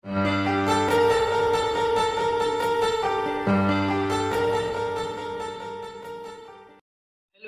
Hello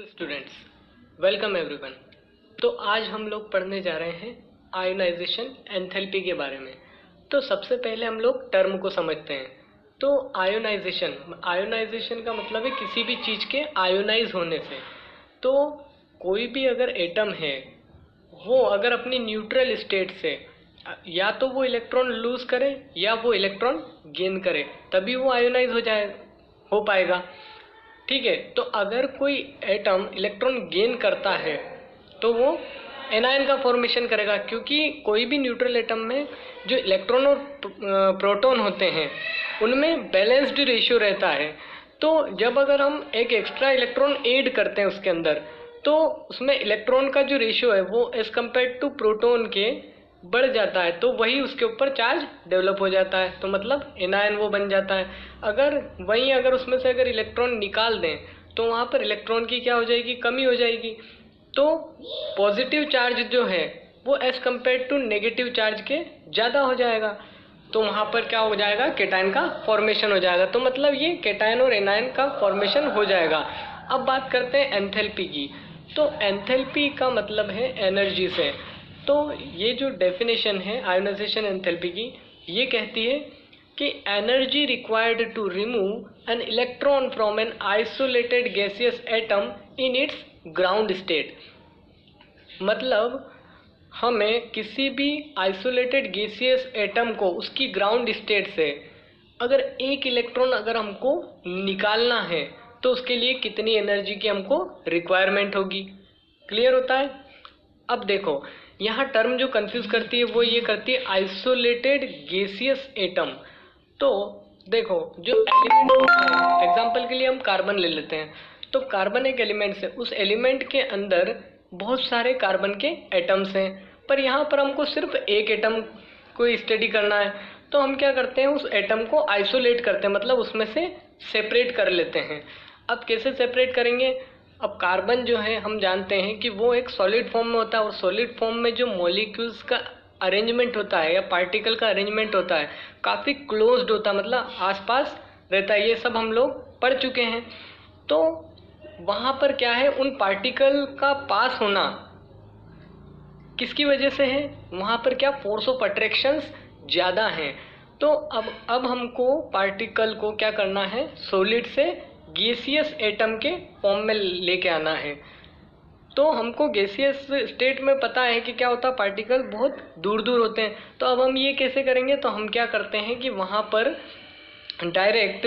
students, welcome everyone. तो आज हम लोग पढ़ने जा रहे हैं आयोनाइजेशन एंथैल्पी के बारे में। तो सबसे पहले हम लोग टर्म को समझते हैं। तो आयोनाइजेशन का मतलब है किसी भी चीज़ के आयोनाइज होने से। तो कोई भी अगर एटम है वो अगर अपनी न्यूट्रल स्टेट से या तो वो इलेक्ट्रॉन लूज करे या वो इलेक्ट्रॉन गेन करे, तभी वो आयोनाइज हो पाएगा। ठीक है, तो अगर कोई एटम इलेक्ट्रॉन गेन करता है तो वो एनायन का फॉर्मेशन करेगा, क्योंकि कोई भी न्यूट्रल एटम में जो इलेक्ट्रॉन और प्रोटॉन होते हैं उनमें बैलेंस्ड रेशियो रहता है। तो जब अगर हम एक एक्स्ट्रा इलेक्ट्रॉन ऐड करते हैं उसके अंदर, तो उसमें इलेक्ट्रॉन का जो रेशियो है वो एज कम्पेयर टू प्रोटॉन के बढ़ जाता है, तो वही उसके ऊपर चार्ज डेवलप हो जाता है, तो मतलब एनायन वो बन जाता है। अगर उसमें से अगर इलेक्ट्रॉन निकाल दें तो वहाँ पर इलेक्ट्रॉन की क्या हो जाएगी, कमी हो जाएगी। तो पॉजिटिव चार्ज जो है वो as compare to negative charge के ज़्यादा हो जाएगा, तो वहाँ पर क्या हो जाएगा, केटायन का फॉर्मेशन हो जाएगा। तो मतलब ये केटायन और एनायन का फॉर्मेशन हो जाएगा। अब बात करते हैं एंथैल्पी की। तो एंथैल्पी का मतलब है एनर्जी से। तो ये जो डेफिनेशन है आयोनाइजेशन एंथैल्पी की, ये कहती है कि energy required to remove an electron from an isolated gaseous atom in its ground state. मतलब हमें किसी भी आइसोलेटेड गैसियस एटम को उसकी ग्राउंड स्टेट से अगर एक इलेक्ट्रॉन अगर हमको निकालना है तो उसके लिए कितनी एनर्जी की हमको रिक्वायरमेंट होगी। क्लियर होता है। अब देखो, यहाँ टर्म जो कंफ्यूज करती है वो ये करती है आइसोलेटेड गैसियस एटम। तो देखो, जो एलिमेंट होता है, एग्जांपल के लिए हम कार्बन ले लेते हैं। तो कार्बन एक एलिमेंट है, उस एलिमेंट के अंदर बहुत सारे कार्बन के एटम्स हैं, पर यहाँ पर हमको सिर्फ एक एटम को स्टडी करना है। तो हम क्या करते हैं, उस एटम को आइसोलेट करते हैं, मतलब उसमें से सेपरेट कर लेते हैं। अब कैसे सेपरेट करेंगे? अब कार्बन जो है हम जानते हैं कि वो एक सॉलिड फॉर्म में होता है, और सॉलिड फॉर्म में जो मॉलिक्यूल्स का अरेंजमेंट होता है या पार्टिकल का अरेंजमेंट होता है काफ़ी क्लोज्ड होता है, मतलब आसपास रहता है। ये सब हम लोग पढ़ चुके हैं। तो वहाँ पर क्या है, उन पार्टिकल का पास होना किसकी वजह से है, वहाँ पर क्या फोर्स ऑफ अट्रैक्शंस ज़्यादा हैं। तो अब हमको पार्टिकल को क्या करना है, सॉलिड से गैसियस एटम के फॉर्म में लेके आना है। तो हमको गैसियस स्टेट में पता है कि क्या होता है, पार्टिकल बहुत दूर दूर होते हैं। तो अब हम ये कैसे करेंगे, तो हम क्या करते हैं कि वहाँ पर डायरेक्ट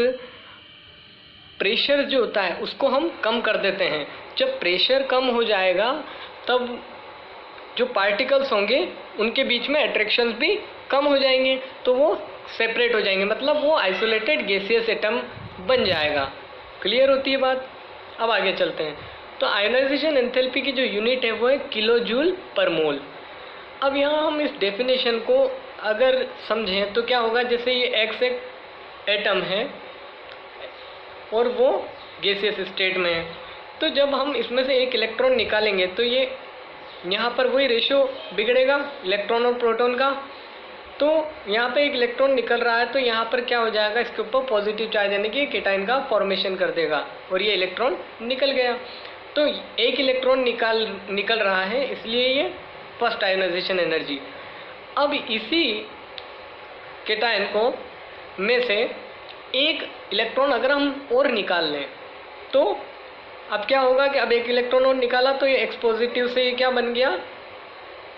प्रेशर जो होता है उसको हम कम कर देते हैं। जब प्रेशर कम हो जाएगा तब जो पार्टिकल्स होंगे उनके बीच में अट्रैक्शंस भी कम हो जाएंगे, तो वो सेपरेट हो जाएंगे, मतलब वो आइसोलेटेड गैसियस एटम बन जाएगा। क्लियर होती है बात। अब आगे चलते हैं। तो आयोनाइजेशन एंथैल्पी की जो यूनिट है वो है किलो जूल पर मोल। अब यहाँ हम इस डेफिनेशन को अगर समझें तो क्या होगा, जैसे ये एक्स एक एटम है और वो गैसियस स्टेट में है, तो जब हम इसमें से एक इलेक्ट्रॉन निकालेंगे तो ये यहाँ पर वही रेशियो बिगड़ेगा इलेक्ट्रॉन और प्रोटॉन का। तो यहाँ पे एक इलेक्ट्रॉन निकल रहा है तो यहाँ पर क्या हो जाएगा, इसके ऊपर पॉजिटिव चार्ज यानी कि केटायन का फॉर्मेशन कर देगा और ये इलेक्ट्रॉन निकल गया। तो एक इलेक्ट्रॉन निकल रहा है, इसलिए ये फर्स्ट आयोनाइजेशन एनर्जी। अब इसी केटायन को में से एक इलेक्ट्रॉन अगर हम और निकाल लें तो अब क्या होगा कि अब एक इलेक्ट्रॉन और निकाला तो ये एक्स पॉजिटिव से ये क्या बन गया,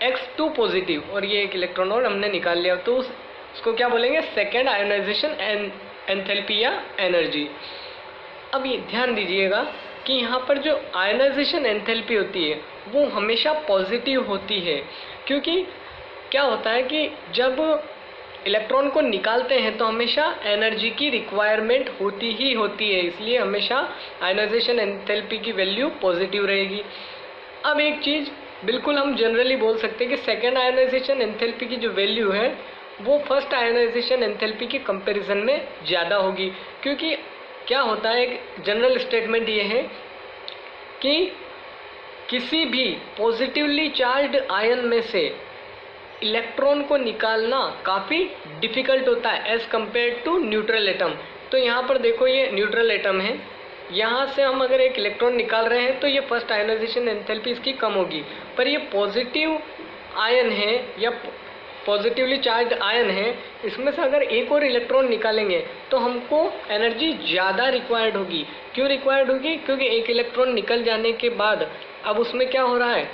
X2 पॉजिटिव, और ये एक इलेक्ट्रॉन और हमने निकाल लिया, तो उसको क्या बोलेंगे, सेकेंड आयोनाइजेशन एंथैल्पी या एनर्जी। अब ये ध्यान दीजिएगा कि यहाँ पर जो आयोनाइजेशन एंथैल्पी होती है वो हमेशा पॉजिटिव होती है, क्योंकि क्या होता है कि जब इलेक्ट्रॉन को निकालते हैं तो हमेशा एनर्जी की रिक्वायरमेंट होती ही होती है, इसलिए हमेशा आयोनाइजेशन एंथैल्पी की वैल्यू पॉजिटिव रहेगी। अब एक चीज़ बिल्कुल हम जनरली बोल सकते हैं कि सेकेंड आयोनाइजेशन एंथैल्पी की जो वैल्यू है वो फर्स्ट आयोनाइजेशन एंथैल्पी के कंपैरिजन में ज़्यादा होगी, क्योंकि क्या होता है, एक जनरल स्टेटमेंट ये है कि किसी भी पॉजिटिवली चार्ज्ड आयन में से इलेक्ट्रॉन को निकालना काफ़ी डिफ़िकल्ट होता है as compare to neutral atom. तो यहाँ पर देखो ये न्यूट्रल एटम है, यहाँ से हम अगर एक इलेक्ट्रॉन निकाल रहे हैं तो ये फर्स्ट आयोनाइजेशन एंथैल्पी इसकी कम होगी। पर ये पॉजिटिव आयन है या पॉजिटिवली चार्ज आयन है, इसमें से अगर एक और इलेक्ट्रॉन निकालेंगे तो हमको एनर्जी ज़्यादा रिक्वायर्ड होगी। क्यों रिक्वायर्ड होगी? क्योंकि एक इलेक्ट्रॉन निकल जाने के बाद अब उसमें क्या हो रहा है,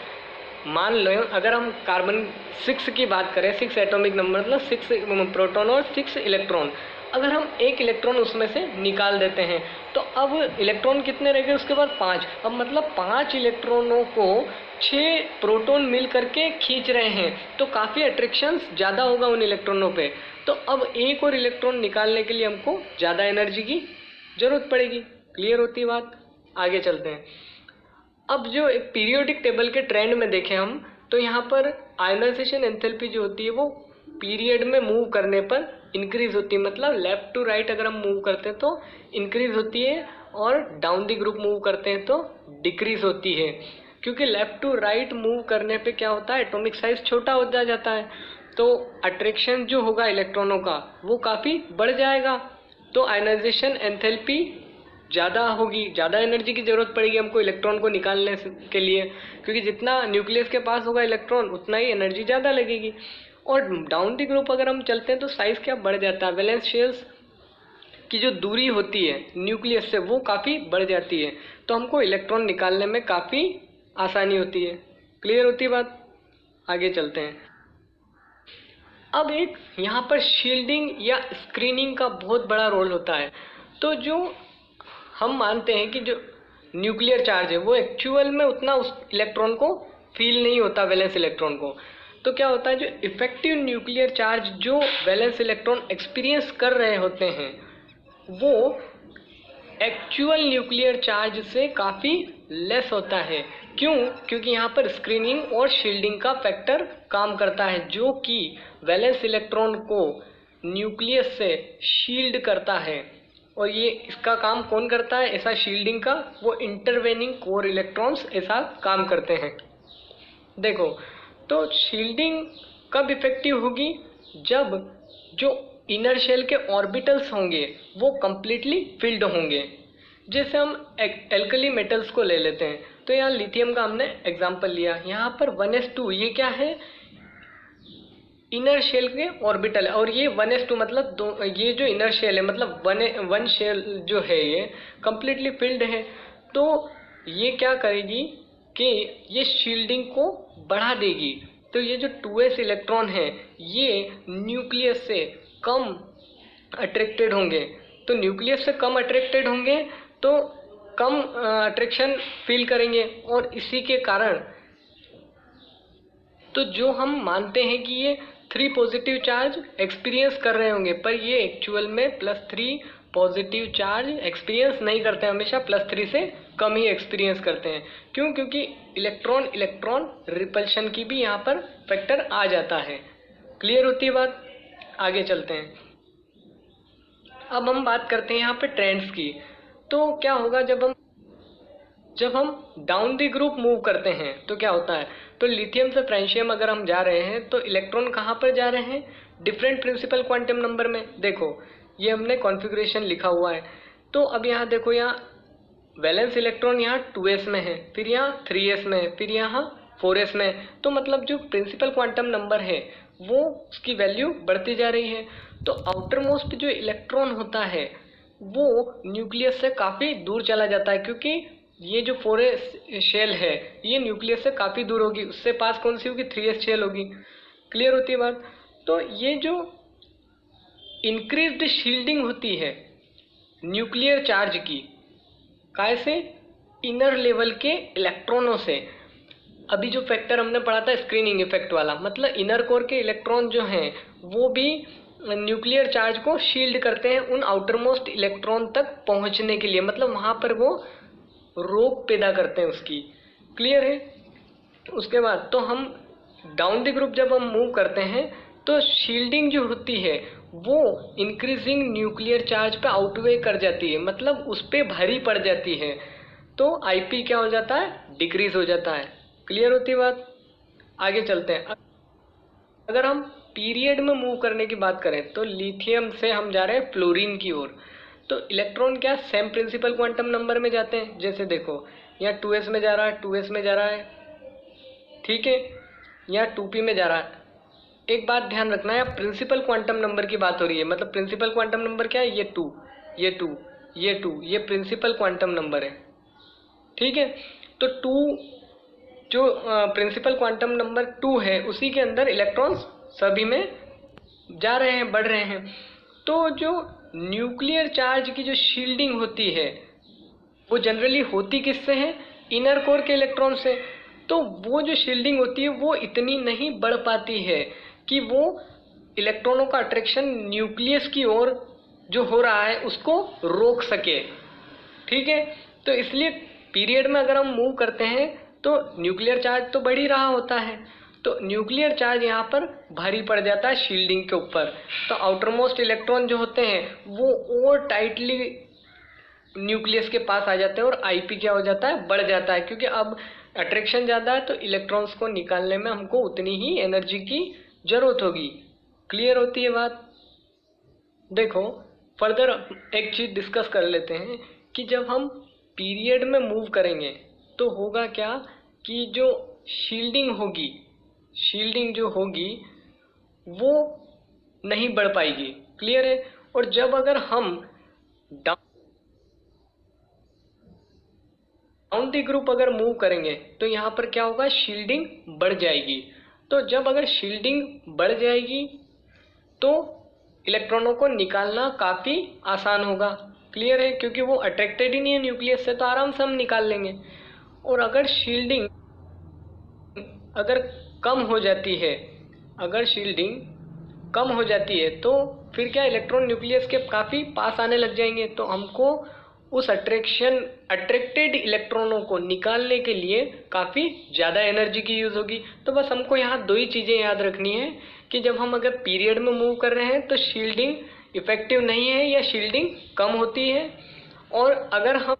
मान लो अगर हम कार्बन 6 की बात करें, 6 एटॉमिक नंबर मतलब 6 प्रोटॉन और 6 इलेक्ट्रॉन, अगर हम एक इलेक्ट्रॉन उसमें से निकाल देते हैं तो अब इलेक्ट्रॉन कितने रह गए उसके बाद 5। अब मतलब 5 इलेक्ट्रॉनों को 6 प्रोटॉन मिल करके खींच रहे हैं, तो काफ़ी अट्रैक्शंस ज़्यादा होगा उन इलेक्ट्रॉनों पे। तो अब एक और इलेक्ट्रॉन निकालने के लिए हमको ज़्यादा एनर्जी की ज़रूरत पड़ेगी। क्लियर होती है बात? आगे चलते हैं। अब जो एक पीरियोडिक टेबल के ट्रेंड में देखें हम, तो यहाँ पर आयोनाइजेशन एंथैल्पी जो होती है वो पीरियड में मूव करने पर इंक्रीज होती है। मतलब लेफ्ट टू राइट अगर हम मूव करते हैं तो इंक्रीज होती है और डाउन द ग्रुप मूव करते हैं तो डिक्रीज होती है। क्योंकि लेफ्ट टू राइट मूव करने पे क्या होता है, एटॉमिक साइज छोटा हो जाता है, तो अट्रैक्शन जो होगा इलेक्ट्रॉनों का वो काफ़ी बढ़ जाएगा। तो आयोनाइजेशन एंथैल्पी ज़्यादा होगी, ज़्यादा एनर्जी की ज़रूरत पड़ेगी हमको इलेक्ट्रॉन को निकालने के लिए, क्योंकि जितना न्यूक्लियस के पास होगा इलेक्ट्रॉन उतना ही एनर्जी ज़्यादा लगेगी। और डाउन दी ग्रुप अगर हम चलते हैं तो साइज़ क्या बढ़ जाता है, वैलेंस शेल्स की जो दूरी होती है न्यूक्लियस से वो काफ़ी बढ़ जाती है, तो हमको इलेक्ट्रॉन निकालने में काफ़ी आसानी होती है। क्लियर होती है बात? आगे चलते हैं। अब एक यहाँ पर शील्डिंग या स्क्रीनिंग का बहुत बड़ा रोल होता है। तो जो हम मानते हैं कि जो न्यूक्लियर चार्ज है वो एक्चुअल में उतना उस इलेक्ट्रॉन को फील नहीं होता, वैलेंस इलेक्ट्रॉन को। तो क्या होता है, जो इफेक्टिव न्यूक्लियर चार्ज जो वैलेंस इलेक्ट्रॉन एक्सपीरियंस कर रहे होते हैं वो एक्चुअल न्यूक्लियर चार्ज से काफ़ी लेस होता है। क्यों? क्योंकि यहाँ पर स्क्रीनिंग और शील्डिंग का फैक्टर काम करता है, जो कि वैलेंस इलेक्ट्रॉन को न्यूक्लियस से शील्ड करता है। और ये इसका काम कौन करता है ऐसा शील्डिंग का? वो इंटरवेनिंग कोर इलेक्ट्रॉन्स ऐसा काम करते हैं। देखो, तो शील्डिंग कब इफेक्टिव होगी? जब जो इनर शेल के ऑर्बिटल्स होंगे वो कंप्लीटली फिल्ड होंगे। जैसे हम एल्कली मेटल्स को ले लेते हैं, तो यहाँ लिथियम का हमने एग्जांपल लिया। यहाँ पर 1s2 ये क्या है, इनर शेल के ऑर्बिटल है, और ये 1s2 मतलब ये जो इनर शेल है मतलब वन शेल जो है ये कंप्लीटली फिल्ड है। तो ये क्या करेगी कि ये शील्डिंग को बढ़ा देगी। तो ये जो 2s इलेक्ट्रॉन है ये न्यूक्लियस से कम अट्रैक्टेड होंगे। तो न्यूक्लियस से कम अट्रैक्टेड होंगे तो कम अट्रैक्शन फील करेंगे, और इसी के कारण तो जो हम मानते हैं कि ये 3 पॉजिटिव चार्ज एक्सपीरियंस कर रहे होंगे, पर ये एक्चुअल में +3 पॉजिटिव चार्ज एक्सपीरियंस नहीं करते हैं, हमेशा +3 से कम ही एक्सपीरियंस करते हैं। क्यों? क्योंकि इलेक्ट्रॉन इलेक्ट्रॉन रिपल्शन की भी यहाँ पर फैक्टर आ जाता है। क्लियर होती है बात? आगे चलते हैं। अब हम बात करते हैं यहाँ पे ट्रेंड्स की। तो क्या होगा जब हम डाउन द ग्रुप मूव करते हैं तो क्या होता है, तो लिथियम से फ्रेंशियम अगर हम जा रहे हैं तो इलेक्ट्रॉन कहाँ पर जा रहे हैं, डिफरेंट प्रिंसिपल क्वांटम नंबर में। देखो ये हमने कॉन्फ़िगरेशन लिखा हुआ है। तो अब यहाँ देखो, यहाँ वैलेंस इलेक्ट्रॉन यहाँ 2s में है, फिर यहाँ 3s में है, फिर यहाँ 4s में है। तो मतलब जो प्रिंसिपल क्वांटम नंबर है वो उसकी वैल्यू बढ़ती जा रही है। तो आउटर मोस्ट जो इलेक्ट्रॉन होता है वो न्यूक्लियस से काफ़ी दूर चला जाता है, क्योंकि ये जो 4s शेल है ये न्यूक्लियस से काफ़ी दूर होगी, उससे पास कौन सी होगी, 3s शेल होगी। क्लियर होती है बात? तो ये जो इंक्रीज्ड शील्डिंग होती है न्यूक्लियर चार्ज की, कैसे, इनर लेवल के इलेक्ट्रॉनों से। अभी जो फैक्टर हमने पढ़ा था स्क्रीनिंग इफेक्ट वाला, मतलब इनर कोर के इलेक्ट्रॉन जो हैं वो भी न्यूक्लियर चार्ज को शील्ड करते हैं उन आउटर मोस्ट इलेक्ट्रॉन तक पहुंचने के लिए, मतलब वहाँ पर वो रोक पैदा करते हैं उसकी। क्लियर है? उसके बाद तो हम डाउन द ग्रुप जब हम मूव करते हैं तो शील्डिंग जो होती है वो इंक्रीजिंग न्यूक्लियर चार्ज पे आउटवे कर जाती है, मतलब उस पर भारी पड़ जाती है। तो आईपी क्या हो जाता है, डिक्रीज हो जाता है। क्लियर होती है बात? आगे चलते हैं। अगर हम पीरियड में मूव करने की बात करें तो लिथियम से हम जा रहे हैं फ्लोरीन की ओर। तो इलेक्ट्रॉन क्या सेम प्रिंसिपल क्वांटम नंबर में जाते हैं। जैसे देखो यहाँ 2s में जा रहा है, 2s में जा रहा है, ठीक है, यहाँ 2p में जा रहा है। एक बात ध्यान रखना है, प्रिंसिपल क्वांटम नंबर की बात हो रही है, मतलब प्रिंसिपल क्वांटम नंबर क्या है, ये 2, ये 2, ये 2, ये प्रिंसिपल क्वांटम नंबर है, ठीक है। तो 2 जो प्रिंसिपल क्वांटम नंबर 2 है उसी के अंदर इलेक्ट्रॉन्स सभी में जा रहे हैं, बढ़ रहे हैं। तो जो न्यूक्लियर चार्ज की जो शील्डिंग होती है वो जनरली होती किससे है, इनर कोर के इलेक्ट्रॉन से। तो वो जो शील्डिंग होती है वो इतनी नहीं बढ़ पाती है कि वो इलेक्ट्रॉनों का अट्रैक्शन न्यूक्लियस की ओर जो हो रहा है उसको रोक सके, ठीक है। तो इसलिए पीरियड में अगर हम मूव करते हैं तो न्यूक्लियर चार्ज तो बढ़ ही रहा होता है, तो न्यूक्लियर चार्ज यहाँ पर भारी पड़ जाता है शील्डिंग के ऊपर। तो आउटरमोस्ट इलेक्ट्रॉन जो होते हैं वो और टाइटली न्यूक्लियस के पास आ जाते हैं और आईपी क्या हो जाता है, बढ़ जाता है, क्योंकि अब अट्रैक्शन ज़्यादा है तो इलेक्ट्रॉन्स को निकालने में हमको उतनी ही एनर्जी की ज़रूरत होगी। क्लियर होती है बात। देखो फर्दर एक चीज़ डिस्कस कर लेते हैं कि जब हम पीरियड में मूव करेंगे तो होगा क्या कि जो शील्डिंग जो होगी वो नहीं बढ़ पाएगी। क्लियर है। और जब अगर हम डाउन द ग्रुप अगर मूव करेंगे तो यहाँ पर क्या होगा, शील्डिंग बढ़ जाएगी। तो जब अगर शील्डिंग बढ़ जाएगी तो इलेक्ट्रॉनों को निकालना काफ़ी आसान होगा। क्लियर है, क्योंकि वो अट्रैक्टेड ही नहीं है न्यूक्लियस से, तो आराम से हम निकाल लेंगे। और अगर शील्डिंग अगर कम हो जाती है तो फिर क्या, इलेक्ट्रॉन न्यूक्लियस के काफ़ी पास आने लग जाएंगे। तो हमको उस अट्रैक्टेड इलेक्ट्रॉनों को निकालने के लिए काफ़ी ज़्यादा एनर्जी की यूज़ होगी। तो बस हमको यहाँ 2 ही चीज़ें याद रखनी है कि जब हम अगर पीरियड में मूव कर रहे हैं तो शील्डिंग इफेक्टिव नहीं है या शील्डिंग कम होती है, और अगर हम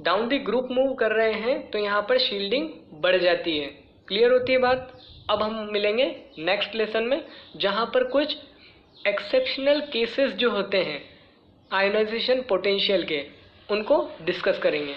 डाउन द ग्रुप मूव कर रहे हैं तो यहाँ पर शील्डिंग बढ़ जाती है। क्लियर होती है बात। अब हम मिलेंगे नेक्स्ट लेसन में, जहाँ पर कुछ एक्सेप्शनल केसेस जो होते हैं आयोनाइजेशन पोटेंशियल के, उनको डिस्कस करेंगे।